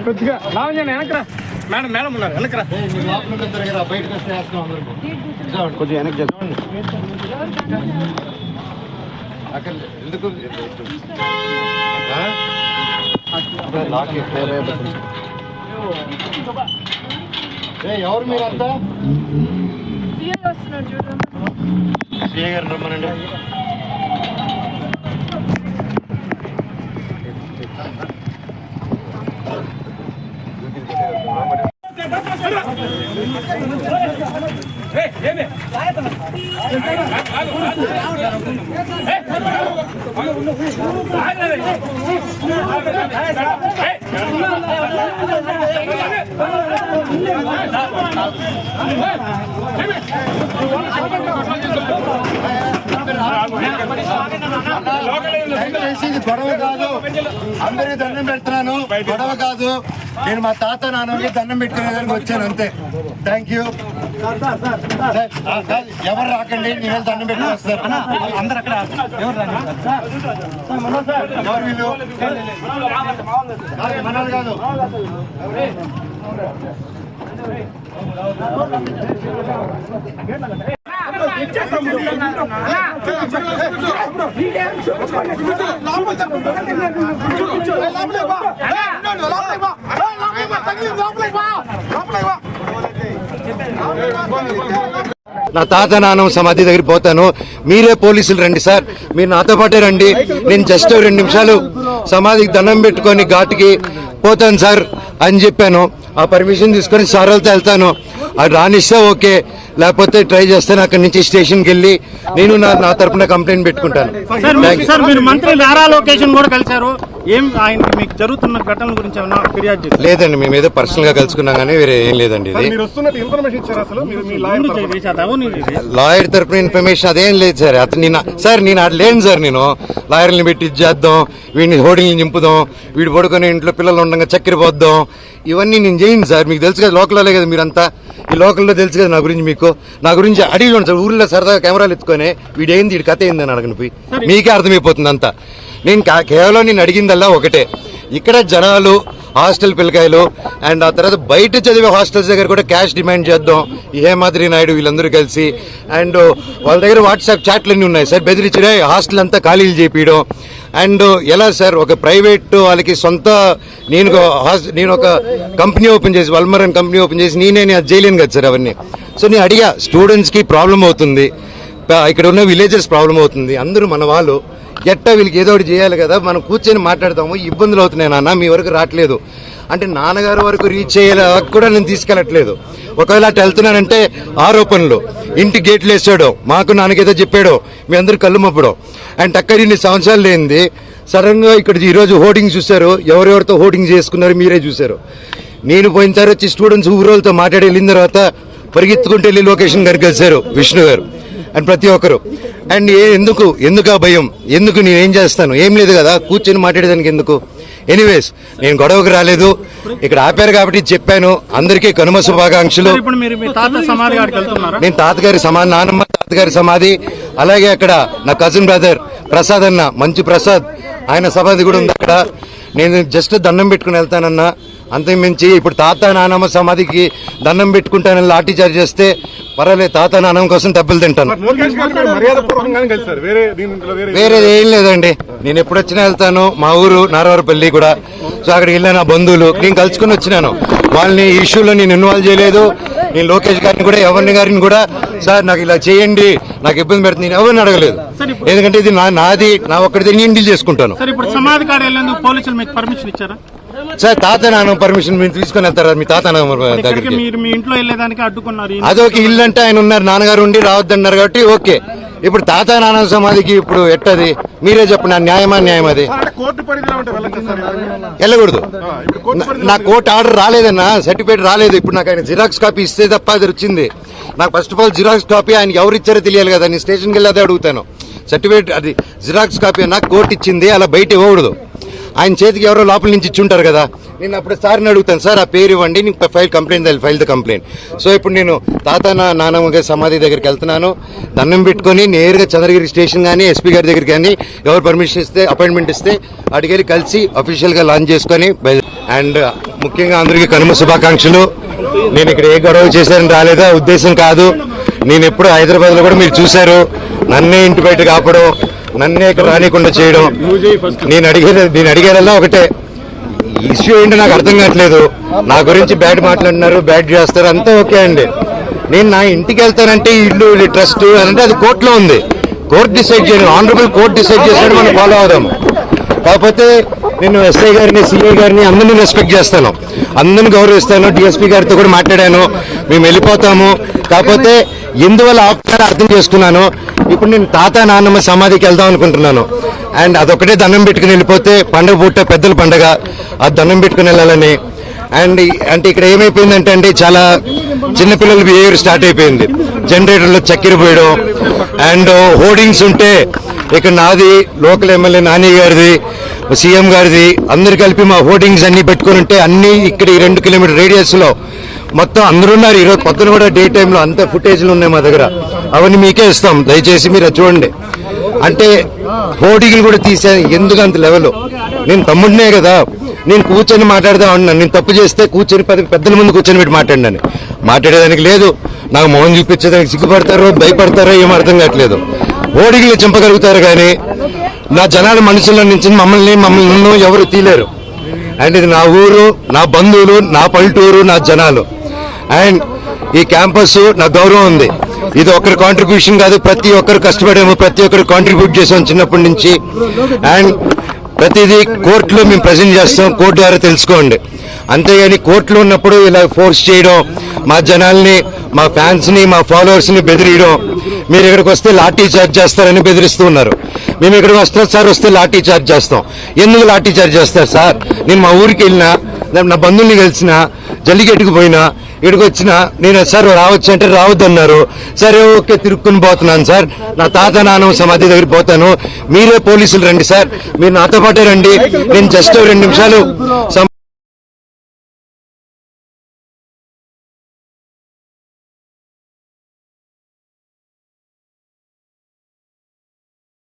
కొద్దిగా Lavanya వెనకరా madam madam ఉన్నారు వెనకరా కొంచెం వెనక్కి అక్కడ ఎందుకు ఎవరు మీరంతా సీఏ గారు రమ్మనండి. గొడవ కాదు, అందరికీ దండం పెడుతున్నాను. గొడవ కాదు, నేను మా తాత నాన్నకి దండం పెట్టుకునేదానికి వచ్చాను అంతే. Thank you. ఎవరు రాకండి, నేను దండం పెట్టుకుని వస్తాను. అందరు అక్కడ ఎవరు వీళ్ళు మనలు కాదు. నా తాత నాన్న సమాధి దగ్గర పోతాను, మీరే పోలీసులు రండి సార్, మీరు నాతో పాటే రండి. నేను జస్ట్ 2 నిమిషాలు సమాధికి దండం పెట్టుకొని ఘాటుకి పోతాను సార్ అని చెప్పాను. ఆ పర్మిషన్ తీసుకొని సార్ వాళ్ళతో వెళ్తాను. అది రానిస్తే ఓకే, లేకపోతే ట్రై చేస్తాను. అక్కడి నుంచి స్టేషన్కి వెళ్ళి నేను నా తరపున కంప్లైంట్ పెట్టుకుంటాను. సార్ మీరు మంత్రి నారా లోకేష్ కూడా కలిశారు, ఏం ఆయన మీకు జరుగుతున్న ఘటనల గురించి ఏమైనా ఫిర్యాదు? లేదండి, మేము ఏదో పర్సనల్ గా కలుసుకున్నాం కానీ వేరే ఏం లేదండి. ఇది లాయర్ తరపున ఇన్ఫర్మేషన్ అదేం లేదు సార్. నేను అటు లేను సార్. నేను లాయర్ని పెట్టి చేద్దాం, వీడిని హోర్డింగ్ని నింపుదాం, వీడు పడుకొని ఇంట్లో పిల్లలు ఉండగా చక్కెర పోద్దాం, ఇవన్నీ నేను చేయను సార్. మీకు తెలుసు కదా, లోకల్లో కదా మీరంతా, ఈ లోకల్లో తెలుసు కదా నా గురించి. మీకు నా గురించి అడిగి చూడండి సార్. ఊర్లో సరదాగా కెమెరాలు ఎత్తుకొని వీడేంది, వీడి కథ ఏందని అడగని పోయి మీకే అర్థమైపోతుంది అంతా. నేను కేవలం నేను అడిగిందల్లా ఒకటే, ఇక్కడ జనాలు హాస్టల్ పిల్లకాయలు అండ్ ఆ తర్వాత బయట చదివే హాస్టల్స్ దగ్గర కూడా క్యాష్ డిమాండ్ చేద్దాం. ఈ హేమాద్రి నాయుడు వీళ్ళందరూ కలిసి, అండ్ వాళ్ళ దగ్గర వాట్సాప్ చాట్లన్నీ ఉన్నాయి సార్, బెదిరించే హాస్టల్ అంతా ఖాళీలు చేపించడం. అండ్ ఎలా సార్, ఒక ప్రైవేట్ వాళ్ళకి సొంత నేను ఒక కంపెనీ ఓపెన్ చేసి, వల్మరన్ కంపెనీ ఓపెన్ చేసి నేను అది చేయలేను కదా సార్ అవన్నీ. సో నేను అడిగా, స్టూడెంట్స్కి ప్రాబ్లం అవుతుంది, ఇక్కడ ఉన్న విలేజెస్ ప్రాబ్లం అవుతుంది, అందరూ మన వాళ్ళు, ఎట్టా వీళ్ళకి ఏదో ఒకటి చేయాలి కదా, మనం కూర్చొని మాట్లాడతాము. ఇబ్బందులు అవుతున్నాయి నాన్న, మీ వరకు రావట్లేదు అంటే నాన్నగారు వరకు రీచ్ అయ్యేలా కూడా నేను తీసుకెళ్ళట్లేదు. ఒకవేళ అటు వెళ్తున్నానంటే ఆరోపణలు, ఇంటి గేట్లు వేసాడో, మాకు నాన్నకేదో చెప్పాడో, మీ అందరూ కళ్ళు మప్పడం. అండ్ అక్కడ ఇన్ని సంవత్సరాలు లేనిది సడన్ గా ఇక్కడ ఈరోజు హోర్డింగ్ చూశారు, ఎవరెవరితో హోర్డింగ్ చేసుకున్నారు మీరే చూశారు. నేను పోయిన తర్వాత వచ్చి స్టూడెంట్స్ ఊరోళ్ళతో మాట్లాడి వెళ్ళిన తర్వాత పరిగెత్తుకుంటూ వెళ్ళి లొకేషన్ గారికి కలిశారు విష్ణు గారు అండ్ ప్రతి ఒక్కరు. అండ్ ఎందుకు ఆ భయం, ఎందుకు నేనేం చేస్తాను, ఏం లేదు కదా, కూర్చొని మాట్లాడేదానికి ఎందుకు. ఎనీవేస్ నేను గొడవకు రాలేదు, ఇక్కడ ఆపారు కాబట్టి చెప్పాను. అందరికీ కనుమ శుభాకాంక్షలు. నేను తాతగారి సమాధి, నానమ్మ తాతగారి సమాధి, అలాగే అక్కడ నా కజిన్ బ్రదర్ ప్రసాద్ అన్న, మంచు ప్రసాద్, ఆయన సమాధి కూడా ఉంది అక్కడ. నేను జస్ట్ దండం పెట్టుకుని వెళ్తానన్నా, అంతకుమించి ఇప్పుడు తాత నానమ్మ సమాధికి దండం పెట్టుకుంటానని లాఠీ చార్జ్ చేస్తే పర్వాలేదు, తాత నానమ్మ కోసం దెబ్బలు తింటాను. వేరేది ఏం లేదండి, నేను ఎప్పుడు వచ్చినా వెళ్తాను. మా ఊరు నారవరపల్లి కూడా, సో అక్కడికి వెళ్ళిన నా బంధువులు నేను కలుసుకుని వచ్చినాను. వాళ్ళని ఈ ఇష్యూలో నేను ఇన్వాల్వ్ చేయలేదు. నేను లోకేష్ గారిని కూడా, ఎవరిని గారిని కూడా సార్ నాకు ఇలా చేయండి, నాకు ఇబ్బంది పెడుతుంది, నేను ఎవరిని అడగలేదు. ఎందుకంటే ఇది నాది, నా ఒక్కడితే నేను డీల్ చేసుకుంటాను. సార్ తాత నాన్న పర్మిషన్ మీరు తీసుకొని వెళ్తారా మీ తాత నాన్న ఇక్కడికి దగ్గరికి? మీరు మీ ఇంట్లో వెళ్ళేదానికి అడ్డుకున్నారు. అదొక ఇల్లు అంటే ఆయన ఉన్నారు, నాన్నగారు ఉండి రావద్దన్నారు కాబట్టి ఓకే. ఇప్పుడు తాత నాన్న సమాధికి ఇప్పుడు ఎట్టది మీరే చెప్పండి, నా న్యాయమా న్యాయం అది? వెళ్ళకూడదు. నా కోర్టు ఆర్డర్ రాలేదన్నా, సర్టిఫికేట్ రాలేదు. ఇప్పుడు నాకు ఆయన జిరాక్స్ కాపీ ఇస్తే తప్ప అది వచ్చింది. నాకు first of all xerox copy ఆయనకి ఎవరు ఇచ్చారో తెలియాలి కదా. నేను స్టేషన్కి వెళ్ళి అదే అడుగుతాను. సర్టిఫికేట్ అది జిరాక్స్ కాపీ నాకు కోర్టు ఇచ్చింది, అలా బయట ఇవ్వకూడదు. ఆయన చేతికి ఎవరో లోపల నుంచి ఇచ్చి ఉంటారు కదా. నేను అప్పుడు సార్ని అడుగుతాను, సార్ ఆ పేరు ఇవ్వండి, నీకు ఫైల్ ద కంప్లైంట్. సో ఇప్పుడు నేను తాత నానమ్మ సమాధి దగ్గరికి వెళ్తున్నాను. దండం పెట్టుకొని నేరుగా చంద్రగిరి స్టేషన్ కానీ ఎస్పీ గారి దగ్గరికి కానీ ఎవరు పర్మిషన్ ఇస్తే అపాయింట్మెంట్ ఇస్తే అడిగి కలిసి అఫీషియల్గా లాంచ్ చేసుకొని అండ్ ముఖ్యంగా అందరికీ కనుమ శుభాకాంక్షలు. నేను ఇక్కడ ఏ గొడవ చేశానని రాలేదా ఉద్దేశం కాదు. నేను ఎప్పుడు హైదరాబాద్లో కూడా మీరు చూశారు, నన్నే ఇంటి బయట కాపడం, నన్నే ఇక్కడ రానికుండా చేయడం. నేను అడిగేదల్లా ఒకటే, ఇష్యూ ఏంటో నాకు అర్థం కావట్లేదు. నా గురించి బ్యాడ్ మాట్లాడినారు, బ్యాడ్ చేస్తారు, అంతా ఓకే అండి. నేను నా ఇంటికి వెళ్తానంటే ఇల్లు ట్రస్ట్ అంటే అది కోర్టులో ఉంది. కోర్టు డిసైడ్ చేయను, ఆనరబుల్ కోర్టు డిసైడ్ చేసినట్టు మనం ఫాలో అవుదాం. కాకపోతే నేను ఎస్ఐ గారిని, సిఐ గారిని అందరినీ రెస్పెక్ట్ చేస్తాను, అందరిని గౌరవిస్తాను. డిఎస్పీ గారితో కూడా మాట్లాడాను, మేము వెళ్ళిపోతాము. కాకపోతే ఎందువల్ల ఆపుతారో అర్థం చేసుకున్నాను. ఇప్పుడు నేను తాత నాన్నమ్మ సమాధికి వెళ్దాం అనుకుంటున్నాను. అండ్ అదొకటే దండం పెట్టుకుని వెళ్ళిపోతే పండుగ పూట పెద్దల పండుగ, ఆ దండం పెట్టుకుని వెళ్ళాలని. అండ్ అంటే ఇక్కడ ఏమైపోయిందంటే అండి, చాలా చిన్నపిల్లల బిహేవియర్ స్టార్ట్ అయిపోయింది. జనరేటర్లో చక్కెర పోయడం అండ్ హోర్డింగ్స్ ఉంటే ఇక్కడ నాది, లోకల్ ఎమ్మెల్యే నాని గారిది, సీఎం గారిది, అందరు కలిపి మా హోర్డింగ్స్ అన్ని పెట్టుకుని ఉంటే అన్ని ఇక్కడ 2 కిలోమీటర్ రేడియస్ లో మొత్తం అందరూ ఉన్నారు. ఈరోజు పొద్దున కూడా డే టైంలో అంత ఫుటేజ్లు ఉన్నాయి మా దగ్గర, అవన్నీ మీకే ఇస్తాం, దయచేసి మీరు చూడండి. అంటే హోర్డింగ్లు కూడా తీసే ఎందుకు అంత లెవెల్? నేను తమ్ముడినే కదా, నేను కూర్చొని మాట్లాడదాం అన్నాను. నేను తప్పు చేస్తే కూర్చొని పెద్దల ముందు కూర్చొని పెట్టి మాట్లాడినాను. మాట్లాడేదానికి లేదు, నాకు మొహం చూపించేదానికి సిగ్గుపడతారో భయపడతారో ఏం అర్థం కావట్లేదు. హోర్డింగ్లు చంపగలుగుతారు కానీ నా జనాల మనసులో నుంచి మమ్మల్ని ఎవరు తీలేరు. అండ్ ఇది నా ఊరు, నా బంధువులు, నా పల్లెటూరు, నా జనాలు. అండ్ ఈ క్యాంపస్ నా గౌరవం ఉంది. ఇది ఒకరి కాంట్రిబ్యూషన్ కాదు, ప్రతి ఒక్కరు కష్టపడాము, ప్రతి ఒక్కరు కాంట్రిబ్యూట్ చేసాం చిన్నప్పటి నుంచి. అండ్ ప్రతిదీ కోర్టులో మేము ప్రజెంట్ చేస్తాం, కోర్టు ద్వారా తెలుసుకోండి. అంతేగాని కోర్టులో ఉన్నప్పుడు ఇలా ఫోర్స్ చేయడం, మా జనాల్ని, మా ఫ్యాన్స్ ని, మా ఫాలోవర్స్ ని బెదిరియడం. మీరు ఇక్కడికి వస్తే లాఠీ చార్జ్ చేస్తారని బెదిరిస్తూ ఉన్నారు. మేము ఇక్కడికి వస్తాం సార్, వస్తే లాఠీ చార్జ్ చేస్తాం. ఎందుకు లాఠీ చార్జ్ చేస్తారు సార్? నేను మా ఊరికి వెళ్ళినా, నా బంధువుల్ని కలిసినా, జల్లిగట్టుకు పోయినా, ఇక్కడికి వచ్చినా నేను సార్ రావచ్చు అంటే రావద్దన్నారు. సరే ఓకే, తిరుక్కుని పోతున్నాను సార్, నా తాత నాన్న సమాధి దగ్గరికి పోతాను, మీరే పోలీసులు రండి సార్, మీరు నాతో పాటే రండి, నేను జస్ట్ 2 నిమిషాలు